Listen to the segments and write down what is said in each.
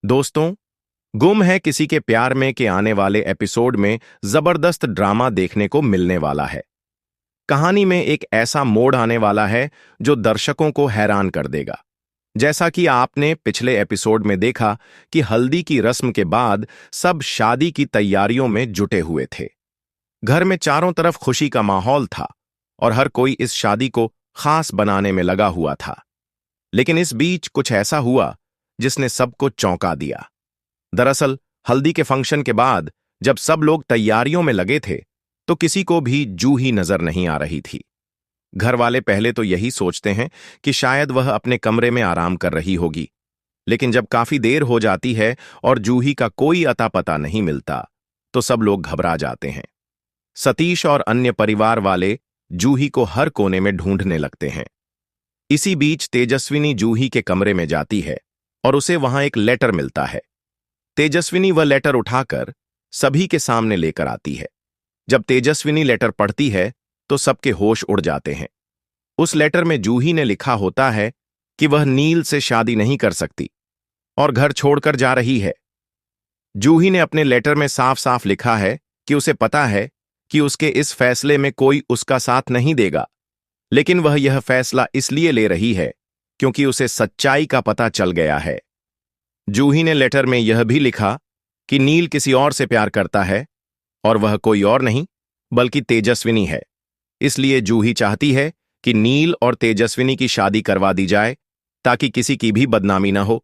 दोस्तों, गुम है किसी के प्यार में के आने वाले एपिसोड में जबरदस्त ड्रामा देखने को मिलने वाला है। कहानी में एक ऐसा मोड़ आने वाला है जो दर्शकों को हैरान कर देगा। जैसा कि आपने पिछले एपिसोड में देखा कि हल्दी की रस्म के बाद सब शादी की तैयारियों में जुटे हुए थे। घर में चारों तरफ खुशी का माहौल था और हर कोई इस शादी को खास बनाने में लगा हुआ था। लेकिन इस बीच कुछ ऐसा हुआ जिसने सबको चौंका दिया। दरअसल हल्दी के फंक्शन के बाद जब सब लोग तैयारियों में लगे थे तो किसी को भी जूही नजर नहीं आ रही थी। घर वाले पहले तो यही सोचते हैं कि शायद वह अपने कमरे में आराम कर रही होगी, लेकिन जब काफी देर हो जाती है और जूही का कोई अता पता नहीं मिलता तो सब लोग घबरा जाते हैं। सतीश और अन्य परिवार वाले जूही को हर कोने में ढूंढने लगते हैं। इसी बीच तेजस्विनी जूही के कमरे में जाती है और उसे वहां एक लेटर मिलता है। तेजस्विनी वह लेटर उठाकर सभी के सामने लेकर आती है। जब तेजस्विनी लेटर पढ़ती है तो सबके होश उड़ जाते हैं। उस लेटर में जूही ने लिखा होता है कि वह नील से शादी नहीं कर सकती और घर छोड़कर जा रही है। जूही ने अपने लेटर में साफ साफ लिखा है कि उसे पता है कि उसके इस फैसले में कोई उसका साथ नहीं देगा, लेकिन वह यह फैसला इसलिए ले रही है क्योंकि उसे सच्चाई का पता चल गया है। जूही ने लेटर में यह भी लिखा कि नील किसी और से प्यार करता है और वह कोई और नहीं बल्कि तेजस्विनी है। इसलिए जूही चाहती है कि नील और तेजस्विनी की शादी करवा दी जाए ताकि किसी की भी बदनामी न हो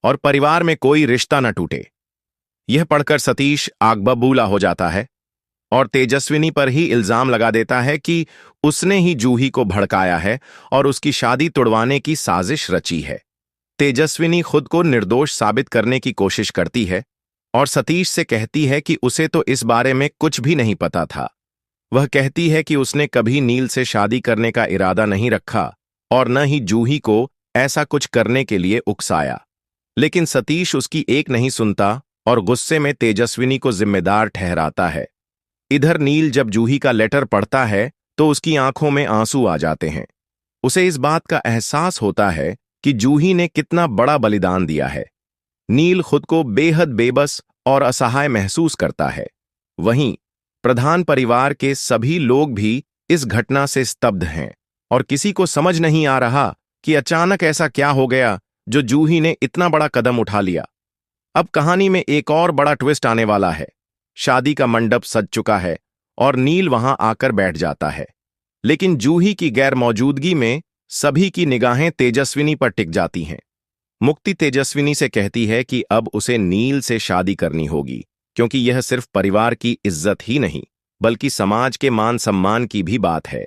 और परिवार में कोई रिश्ता न टूटे। यह पढ़कर सतीश आग बबूला हो जाता है और तेजस्विनी पर ही इल्जाम लगा देता है कि उसने ही जूही को भड़काया है और उसकी शादी तुड़वाने की साजिश रची है। तेजस्विनी खुद को निर्दोष साबित करने की कोशिश करती है और सतीश से कहती है कि उसे तो इस बारे में कुछ भी नहीं पता था। वह कहती है कि उसने कभी नील से शादी करने का इरादा नहीं रखा और न ही जूही को ऐसा कुछ करने के लिए उकसाया। लेकिन सतीश उसकी एक नहीं सुनता और गुस्से में तेजस्विनी को जिम्मेदार ठहराता है। इधर नील जब जूही का लेटर पढ़ता है तो उसकी आंखों में आंसू आ जाते हैं। उसे इस बात का एहसास होता है कि जूही ने कितना बड़ा बलिदान दिया है। नील खुद को बेहद बेबस और असहाय महसूस करता है। वहीं प्रधान परिवार के सभी लोग भी इस घटना से स्तब्ध हैं और किसी को समझ नहीं आ रहा कि अचानक ऐसा क्या हो गया जो जूही ने इतना बड़ा कदम उठा लिया। अब कहानी में एक और बड़ा ट्विस्ट आने वाला है। शादी का मंडप सज चुका है और नील वहां आकर बैठ जाता है, लेकिन जूही की गैर मौजूदगी में सभी की निगाहें तेजस्विनी पर टिक जाती हैं। मुक्ति तेजस्विनी से कहती है कि अब उसे नील से शादी करनी होगी क्योंकि यह सिर्फ परिवार की इज्जत ही नहीं बल्कि समाज के मान सम्मान की भी बात है।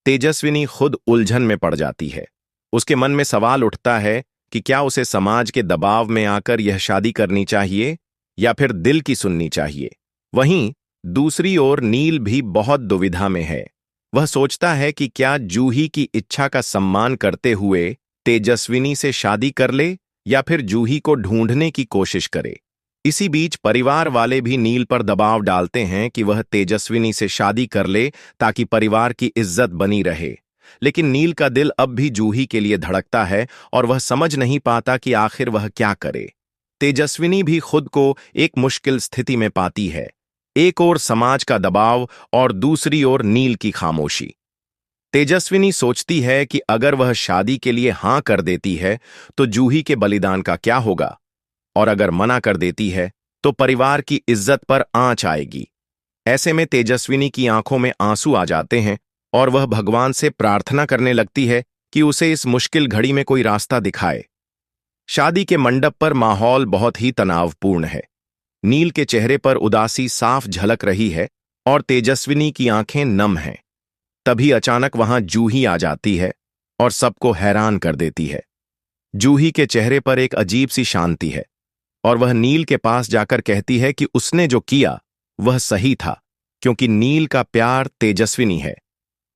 तेजस्विनी खुद उलझन में पड़ जाती है। उसके मन में सवाल उठता है कि क्या उसे समाज के दबाव में आकर यह शादी करनी चाहिए या फिर दिल की सुननी चाहिए। वहीं दूसरी ओर नील भी बहुत दुविधा में है। वह सोचता है कि क्या जूही की इच्छा का सम्मान करते हुए तेजस्विनी से शादी कर ले या फिर जूही को ढूंढने की कोशिश करे। इसी बीच परिवार वाले भी नील पर दबाव डालते हैं कि वह तेजस्विनी से शादी कर ले ताकि परिवार की इज्जत बनी रहे। लेकिन नील का दिल अब भी जूही के लिए धड़कता है और वह समझ नहीं पाता कि आखिर वह क्या करे। तेजस्विनी भी खुद को एक मुश्किल स्थिति में पाती है। एक ओर समाज का दबाव और दूसरी ओर नील की खामोशी। तेजस्विनी सोचती है कि अगर वह शादी के लिए हां कर देती है तो जूही के बलिदान का क्या होगा, और अगर मना कर देती है तो परिवार की इज्जत पर आंच आएगी। ऐसे में तेजस्विनी की आंखों में आंसू आ जाते हैं और वह भगवान से प्रार्थना करने लगती है कि उसे इस मुश्किल घड़ी में कोई रास्ता दिखाए। शादी के मंडप पर माहौल बहुत ही तनावपूर्ण है। नील के चेहरे पर उदासी साफ झलक रही है और तेजस्विनी की आंखें नम हैं। तभी अचानक वहां जूही आ जाती है और सबको हैरान कर देती है। जूही के चेहरे पर एक अजीब सी शांति है और वह नील के पास जाकर कहती है कि उसने जो किया वह सही था क्योंकि नील का प्यार तेजस्विनी है।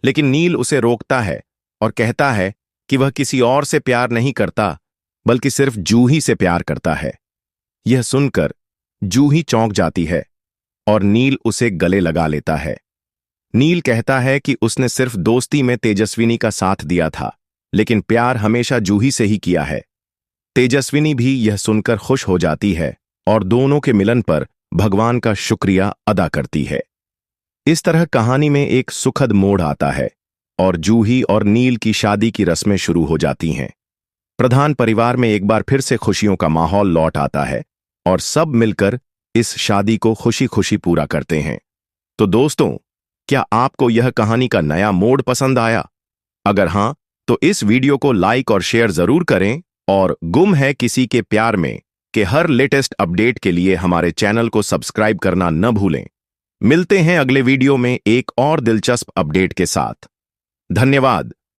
लेकिन नील उसे रोकता है और कहता है कि वह किसी और से प्यार नहीं करता बल्कि सिर्फ जूही से प्यार करता है। यह सुनकर जूही चौंक जाती है और नील उसे गले लगा लेता है। नील कहता है कि उसने सिर्फ दोस्ती में तेजस्विनी का साथ दिया था, लेकिन प्यार हमेशा जूही से ही किया है। तेजस्विनी भी यह सुनकर खुश हो जाती है और दोनों के मिलन पर भगवान का शुक्रिया अदा करती है। इस तरह कहानी में एक सुखद मोड़ आता है और जूही और नील की शादी की रस्में शुरू हो जाती हैं। प्रधान परिवार में एक बार फिर से खुशियों का माहौल लौट आता है और सब मिलकर इस शादी को खुशी खुशी पूरा करते हैं। तो दोस्तों, क्या आपको यह कहानी का नया मोड़ पसंद आया? अगर हां, तो इस वीडियो को लाइक और शेयर जरूर करें और गुम है किसी के प्यार में के हर लेटेस्ट अपडेट के लिए हमारे चैनल को सब्सक्राइब करना न भूलें। मिलते हैं अगले वीडियो में एक और दिलचस्प अपडेट के साथ। धन्यवाद।